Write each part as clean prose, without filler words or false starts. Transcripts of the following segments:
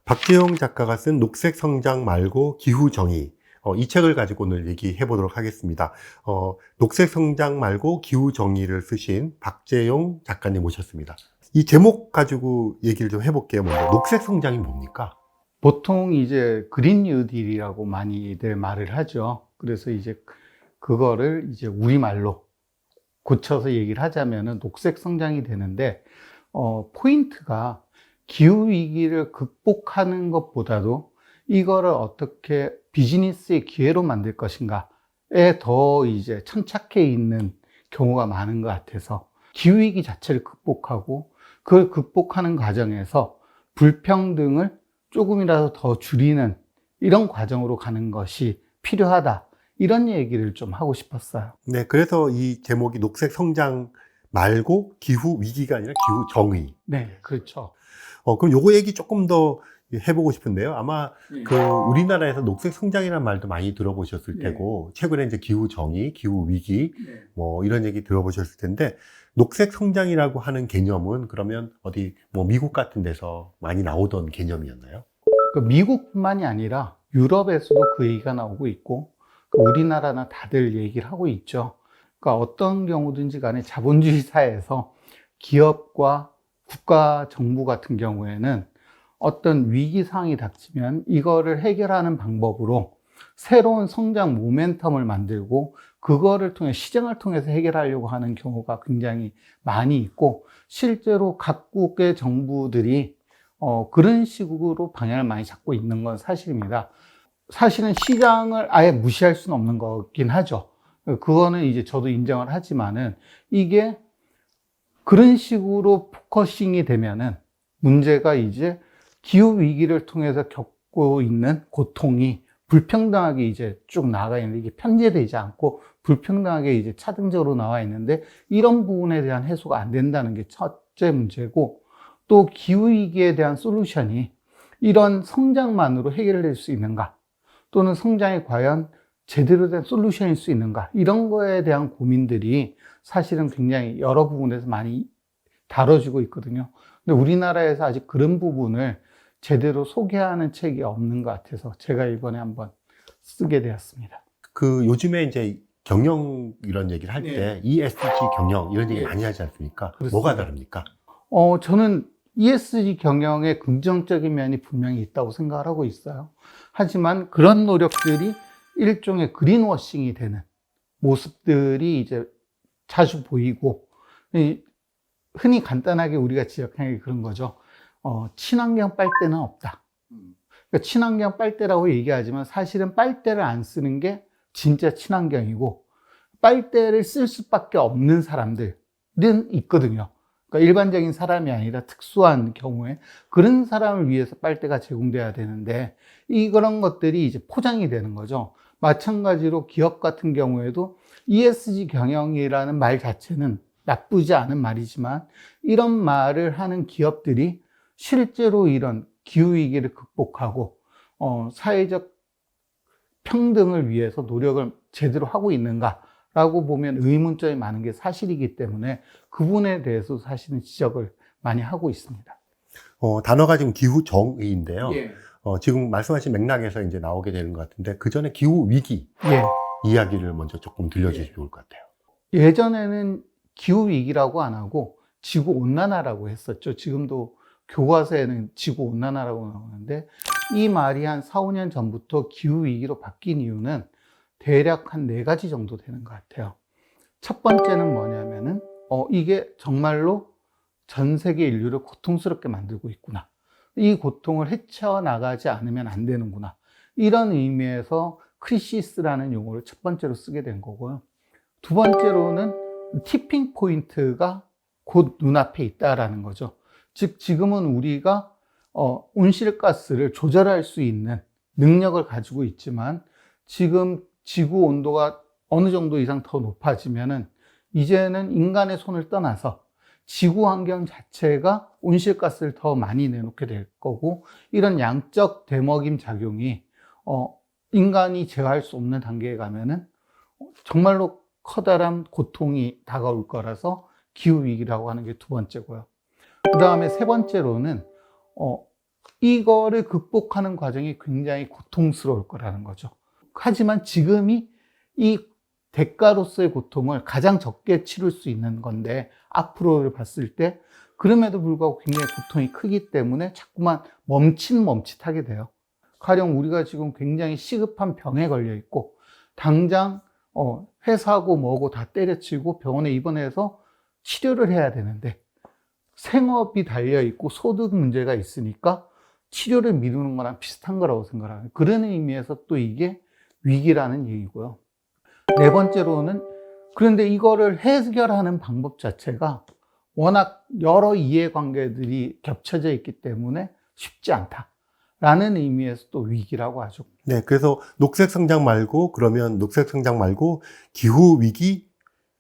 박재용 작가가 쓴 녹색 성장 말고 기후 정의. 이 책을 가지고 오늘 얘기해 보도록 하겠습니다. 녹색 성장 말고 기후 정의를 쓰신 박재용 작가님 모셨습니다. 이 제목 가지고 얘기를 좀 해볼게요. 먼저 녹색 성장이 뭡니까? 보통 이제 그린 뉴딜이라고 많이들 말을 하죠. 그래서 이제 그거를 이제 우리말로 고쳐서 얘기를 하자면은 녹색 성장이 되는데, 포인트가 기후 위기를 극복하는 것보다도 이거를 어떻게 비즈니스의 기회로 만들 것인가에 더 이제 천착해 있는 경우가 많은 것 같아서, 기후 위기 자체를 극복하고 그걸 극복하는 과정에서 불평등을 조금이라도 더 줄이는 이런 과정으로 가는 것이 필요하다. 이런 얘기를 좀 하고 싶었어요. 네, 그래서 이 제목이 녹색 성장 말고 기후 위기가 아니라 기후 정의. 네, 그렇죠. 그럼 요거 얘기 조금 더 해보고 싶은데요. 아마 우리나라에서 녹색 성장이라는 말도 많이 들어보셨을 테고, 최근에 이제 기후 정의, 기후 위기, 뭐 이런 얘기 들어보셨을 텐데, 녹색 성장이라고 하는 개념은 그러면 어디 뭐 미국 같은 데서 많이 나오던 개념이었나요? 미국뿐만이 아니라 유럽에서도 그 얘기가 나오고 있고, 우리나라나 다들 얘기를 하고 있죠. 그러니까 어떤 경우든지 간에 자본주의 사회에서 기업과 국가 정부 같은 경우에는 어떤 위기 상황이 닥치면 이거를 해결하는 방법으로 새로운 성장 모멘텀을 만들고 그거를 통해 시장을 통해서 해결하려고 하는 경우가 굉장히 많이 있고, 실제로 각국의 정부들이 그런 식으로 방향을 많이 잡고 있는 건 사실입니다. 사실은 시장을 아예 무시할 수는 없는 거긴 하죠. 그거는 이제 저도 인정을 하지만은, 이게 그런 식으로 포커싱이 되면은 문제가 이제 기후 위기를 통해서 겪고 있는 고통이 불평등하게 이제 쭉 나아가 있는데, 이게 편제되지 않고 불평등하게 이제 차등적으로 나와 있는데, 이런 부분에 대한 해소가 안 된다는 게 첫째 문제고, 또 기후 위기에 대한 솔루션이 이런 성장만으로 해결될 수 있는가, 또는 성장이 과연 제대로 된 솔루션일 수 있는가, 이런 거에 대한 고민들이 사실은 굉장히 여러 부분에서 많이 다뤄지고 있거든요. 근데 우리나라에서 아직 그런 부분을 제대로 소개하는 책이 없는 것 같아서 제가 이번에 한번 쓰게 되었습니다. 요즘에 이제 경영 이런 얘기를 할 때 ESG 경영 이런 얘기 많이 하지 않습니까? 그렇습니다. 뭐가 다릅니까? 저는 ESG 경영에 긍정적인 면이 분명히 있다고 생각을 하고 있어요. 하지만 그런 노력들이 일종의 그린워싱이 되는 모습들이 이제 자주 보이고, 흔히 간단하게 우리가 지적하는 게 그런 거죠. 친환경 빨대는 없다. 그러니까 친환경 빨대라고 얘기하지만 사실은 빨대를 안 쓰는 게 진짜 친환경이고, 빨대를 쓸 수밖에 없는 사람들은 있거든요. 그러니까 일반적인 사람이 아니라 특수한 경우에 그런 사람을 위해서 빨대가 제공돼야 되는데, 그런 것들이 이제 포장이 되는 거죠. 마찬가지로 기업 같은 경우에도 ESG 경영이라는 말 자체는 나쁘지 않은 말이지만, 이런 말을 하는 기업들이 실제로 이런 기후위기를 극복하고 사회적 평등을 위해서 노력을 제대로 하고 있는가라고 보면 의문점이 많은 게 사실이기 때문에, 그 부분에 대해서 사실은 지적을 많이 하고 있습니다. 단어가 지금 기후 정의인데요. 지금 말씀하신 맥락에서 이제 나오게 되는 것 같은데, 그 전에 기후 위기 이야기를 먼저 조금 들려주시면 좋을 것 같아요. 예전에는 기후위기라고 안 하고 지구온난화라고 했었죠. 지금도 교과서에는 지구온난화라고 나오는데, 이 말이 한 4, 5년 전부터 기후위기로 바뀐 이유는 대략 한 4가지 정도 되는 것 같아요. 첫 번째는 뭐냐면은, 이게 정말로 전 세계 인류를 고통스럽게 만들고 있구나. 이 고통을 헤쳐나가지 않으면 안 되는구나. 이런 의미에서 크리시스라는 용어를 첫 번째로 쓰게 된 거고요. 두 번째로는 티핑 포인트가 곧 눈앞에 있다라는 거죠. 즉, 지금은 우리가 온실가스를 조절할 수 있는 능력을 가지고 있지만, 지금 지구 온도가 어느 정도 이상 더 높아지면은 이제는 인간의 손을 떠나서 지구 환경 자체가 온실가스를 더 많이 내놓게 될 거고, 이런 양적 대먹임 작용이 인간이 제어할 수 없는 단계에 가면은 정말로 커다란 고통이 다가올 거라서 기후위기라고 하는 게 두 번째고요. 그 다음에 세 번째로는 이거를 극복하는 과정이 굉장히 고통스러울 거라는 거죠. 하지만 지금이 이 대가로서의 고통을 가장 적게 치를 수 있는 건데, 앞으로를 봤을 때 그럼에도 불구하고 굉장히 고통이 크기 때문에 자꾸만 멈칫하게 돼요. 가령 우리가 지금 굉장히 시급한 병에 걸려 있고 당장 회사하고 뭐고 다 때려치고 병원에 입원해서 치료를 해야 되는데 생업이 달려있고 소득 문제가 있으니까 치료를 미루는 거랑 비슷한 거라고 생각합니다. 그런 의미에서 또 이게 위기라는 얘기고요. 네 번째로는, 그런데 이거를 해결하는 방법 자체가 워낙 여러 이해관계들이 겹쳐져 있기 때문에 쉽지 않다라는 의미에서 또 위기라고 하죠. 네, 그래서 녹색 성장 말고, 그러면 녹색 성장 말고 기후 위기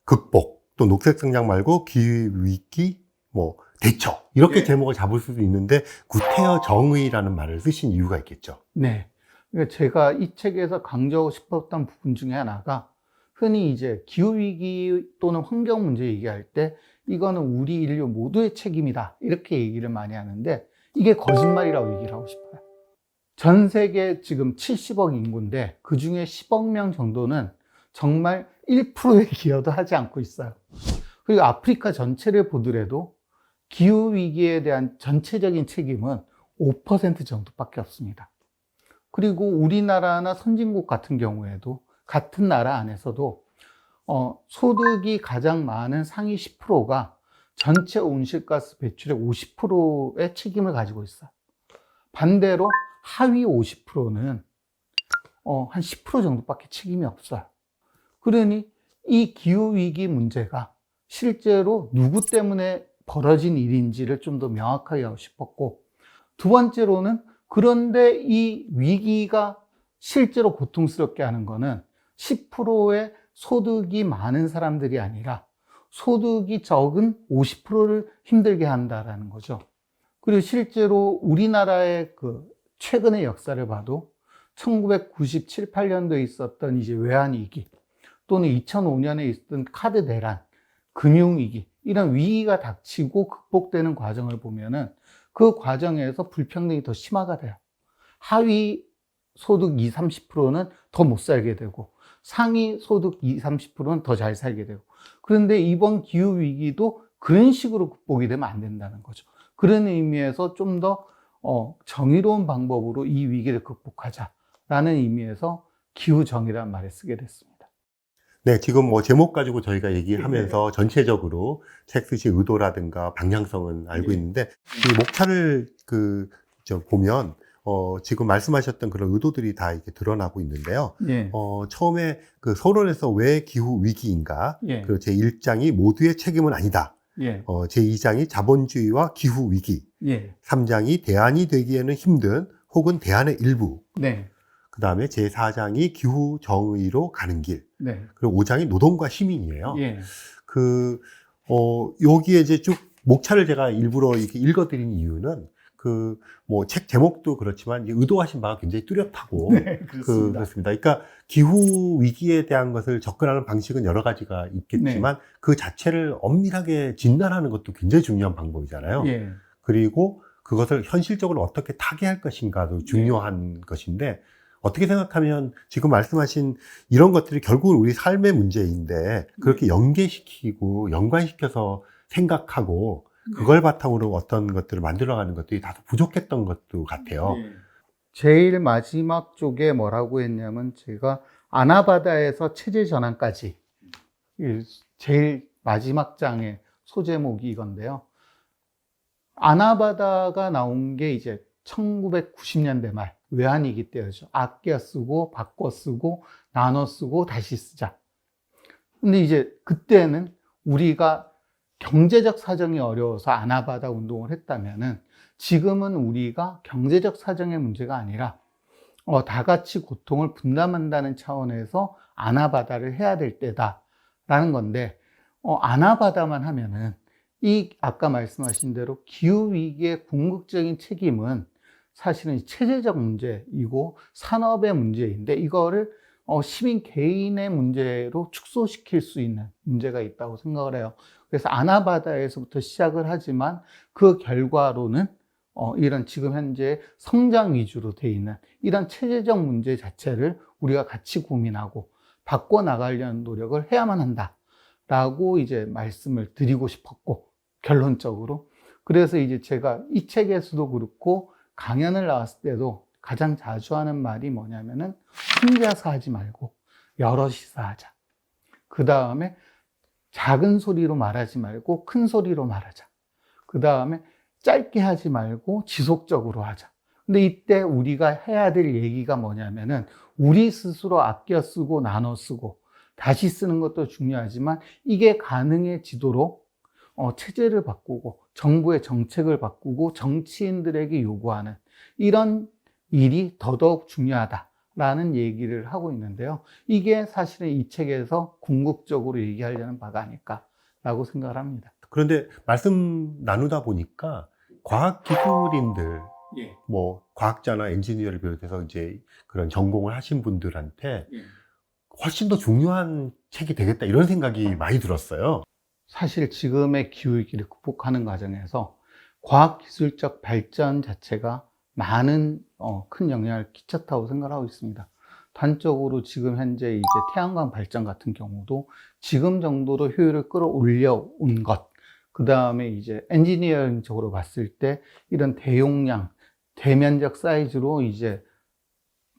극복, 또 녹색 성장 말고 기후 위기 대처, 이렇게 네. 제목을 잡을 수도 있는데 구태여 정의라는 말을 쓰신 이유가 있겠죠. 네. 그러니까 제가 이 책에서 강조하고 싶었던 부분 중에 하나가, 흔히 이제 기후위기 또는 환경 문제 얘기할 때 이거는 우리 인류 모두의 책임이다, 이렇게 얘기를 많이 하는데 이게 거짓말이라고 얘기를 하고 싶어요. 전 세계 지금 70억 인구인데 그 중에 10억 명 정도는 정말 1%의 기여도 하지 않고 있어요. 그리고 아프리카 전체를 보더라도 기후위기에 대한 전체적인 책임은 5% 정도밖에 없습니다. 그리고 우리나라나 선진국 같은 경우에도 같은 나라 안에서도 소득이 가장 많은 상위 10%가 전체 온실가스 배출의 50%의 책임을 가지고 있어요. 반대로 하위 50%는 한 10% 정도밖에 책임이 없어요. 그러니 이 기후위기 문제가 실제로 누구 때문에 벌어진 일인지를 좀 더 명확하게 하고 싶었고, 두 번째로는, 그런데 이 위기가 실제로 고통스럽게 하는 거는 10%의 소득이 많은 사람들이 아니라 소득이 적은 50%를 힘들게 한다라는 거죠. 그리고 실제로 우리나라의 그 최근의 역사를 봐도 1997, 8년도에 있었던 이제 외환위기, 또는 2005년에 있었던 카드 대란, 금융위기, 이런 위기가 닥치고 극복되는 과정을 보면은 그 과정에서 불평등이 더 심화가 돼요. 하위 소득 20, 30%는 더 못 살게 되고 상위 소득 20, 30%는 더 잘 살게 되고, 그런데 이번 기후위기도 그런 식으로 극복이 되면 안 된다는 거죠. 그런 의미에서 좀 더 정의로운 방법으로 이 위기를 극복하자라는 의미에서 기후정의라는 말을 쓰게 됐습니다. 네, 지금 제목 가지고 저희가 얘기하면서 전체적으로 책 쓰신 의도라든가 방향성은 알고 있는데, 이 목차를 보면, 지금 말씀하셨던 그런 의도들이 다 이렇게 드러나고 있는데요. 예. 처음에 그 서론에서 왜 기후 위기인가? 예. 그 제1장이 모두의 책임은 아니다. 예. 제2장이 자본주의와 기후 위기. 예. 3장이 대안이 되기에는 힘든 혹은 대안의 일부. 네. 그 다음에 제4장이 기후 정의로 가는 길. 네. 그리고 5장이 노동과 시민이에요. 예. 여기에 이제 쭉 목차를 제가 일부러 이렇게 읽어드린 이유는 책 제목도 그렇지만 이제 의도하신 바가 굉장히 뚜렷하고. 네, 그렇습니다. 그렇습니다. 그러니까 기후 위기에 대한 것을 접근하는 방식은 여러 가지가 있겠지만 그 자체를 엄밀하게 진단하는 것도 굉장히 중요한 방법이잖아요. 예. 그리고 그것을 현실적으로 어떻게 타개할 것인가도 중요한 것인데, 어떻게 생각하면 지금 말씀하신 이런 것들이 결국은 우리 삶의 문제인데 그렇게 연계시키고 연관시켜서 생각하고 그걸 바탕으로 어떤 것들을 만들어가는 것들이 다소 부족했던 것도 같아요. 제일 마지막 쪽에 뭐라고 했냐면, 제가 아나바다에서 체제 전환까지, 제일 마지막 장의 소제목이 이건데요. 아나바다가 나온 게 이제 1990년대 말 외환위기 때였죠. 아껴 쓰고 바꿔 쓰고 나눠 쓰고 다시 쓰자. 근데 이제 그때는 우리가 경제적 사정이 어려워서 아나바다 운동을 했다면은, 지금은 우리가 경제적 사정의 문제가 아니라 다 같이 고통을 분담한다는 차원에서 아나바다를 해야 될 때다라는 건데, 아나바다만 하면은 이 아까 말씀하신 대로 기후위기의 궁극적인 책임은 사실은 체제적 문제이고 산업의 문제인데, 이거를 시민 개인의 문제로 축소시킬 수 있는 문제가 있다고 생각을 해요. 그래서 아나바다에서부터 시작을 하지만 그 결과로는 이런 지금 현재 성장 위주로 돼 있는 이런 체제적 문제 자체를 우리가 같이 고민하고 바꿔나가려는 노력을 해야만 한다라고 이제 말씀을 드리고 싶었고, 결론적으로. 그래서 이제 제가 이 책에서도 그렇고 강연을 나왔을 때도 가장 자주 하는 말이 뭐냐면은 혼자서 하지 말고 여럿이서 하자. 그 다음에 작은 소리로 말하지 말고 큰 소리로 말하자. 그 다음에 짧게 하지 말고 지속적으로 하자. 근데 이때 우리가 해야 될 얘기가 뭐냐면은 우리 스스로 아껴 쓰고 나눠 쓰고 다시 쓰는 것도 중요하지만 이게 가능해지도록 체제를 바꾸고 정부의 정책을 바꾸고 정치인들에게 요구하는 이런 일이 더더욱 중요하다라는 얘기를 하고 있는데요. 이게 사실은 이 책에서 궁극적으로 얘기하려는 바가 아닐까라고 생각을 합니다. 그런데 말씀 나누다 보니까 과학기술인들, 예. 뭐 과학자나 엔지니어를 비롯해서 이제 그런 전공을 하신 분들한테 예. 훨씬 더 중요한 책이 되겠다 이런 생각이 많이 들었어요. 사실 지금의 기후위기를 극복하는 과정에서 과학기술적 발전 자체가 많은 큰 영향을 끼쳤다고 생각하고 있습니다. 단적으로 지금 현재 이제 태양광 발전 같은 경우도 지금 정도로 효율을 끌어올려 온 것, 그 다음에 이제 엔지니어링적으로 봤을 때 이런 대용량, 대면적 사이즈로 이제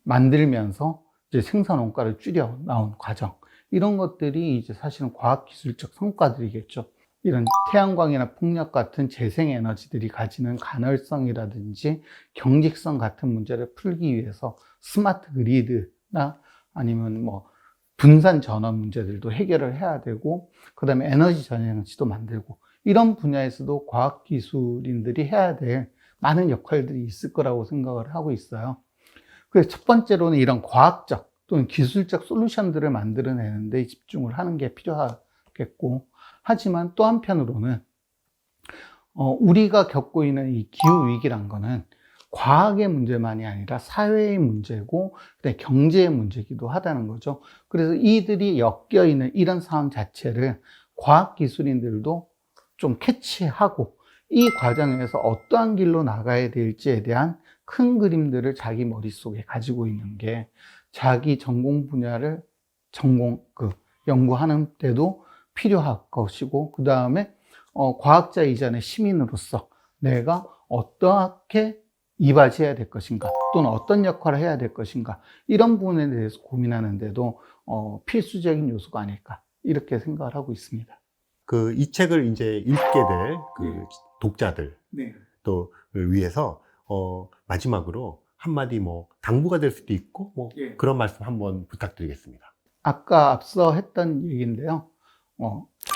만들면서 이제 생산 원가를 줄여 나온 과정, 이런 것들이 이제 사실은 과학기술적 성과들이겠죠. 이런 태양광이나 풍력 같은 재생에너지들이 가지는 간헐성이라든지 경직성 같은 문제를 풀기 위해서 스마트 그리드나 아니면 뭐 분산 전원 문제들도 해결을 해야 되고, 그 다음에 에너지 전환지도 만들고, 이런 분야에서도 과학기술인들이 해야 될 많은 역할들이 있을 거라고 생각을 하고 있어요. 그래서 첫 번째로는 이런 과학적 또는 기술적 솔루션들을 만들어내는 데 집중을 하는 게 필요하겠고, 하지만 또 한편으로는 우리가 겪고 있는 이 기후위기란 거는 과학의 문제만이 아니라 사회의 문제고 경제의 문제이기도 하다는 거죠. 그래서 이들이 엮여있는 이런 상황 자체를 과학기술인들도 좀 캐치하고 이 과정에서 어떠한 길로 나가야 될지에 대한 큰 그림들을 자기 머릿속에 가지고 있는 게 자기 전공 분야를 연구하는 때도 필요할 것이고, 그 다음에 과학자 이전의 시민으로서 내가 어떻게 이바지해야 될 것인가, 또는 어떤 역할을 해야 될 것인가, 이런 부분에 대해서 고민하는데도 필수적인 요소가 아닐까, 이렇게 생각을 하고 있습니다. 이 책을 이제 읽게 될 독자들 네. 또를 위해서 마지막으로 한마디 뭐 당부가 될 수도 있고 뭐 예. 그런 말씀 한번 부탁드리겠습니다. 아까 앞서 했던 얘기인데요.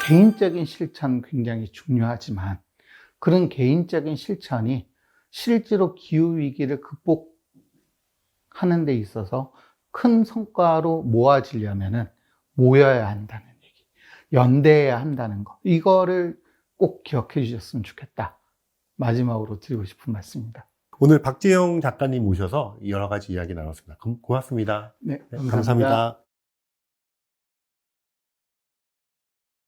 개인적인 실천 굉장히 중요하지만 그런 개인적인 실천이 실제로 기후위기를 극복하는 데 있어서 큰 성과로 모아지려면은 모여야 한다는 얘기, 연대해야 한다는 거, 이거를 꼭 기억해 주셨으면 좋겠다. 마지막으로 드리고 싶은 말씀입니다. 오늘 박재영 작가님 모셔서 여러 가지 이야기 나눴습니다. 고맙습니다. 네, 감사합니다.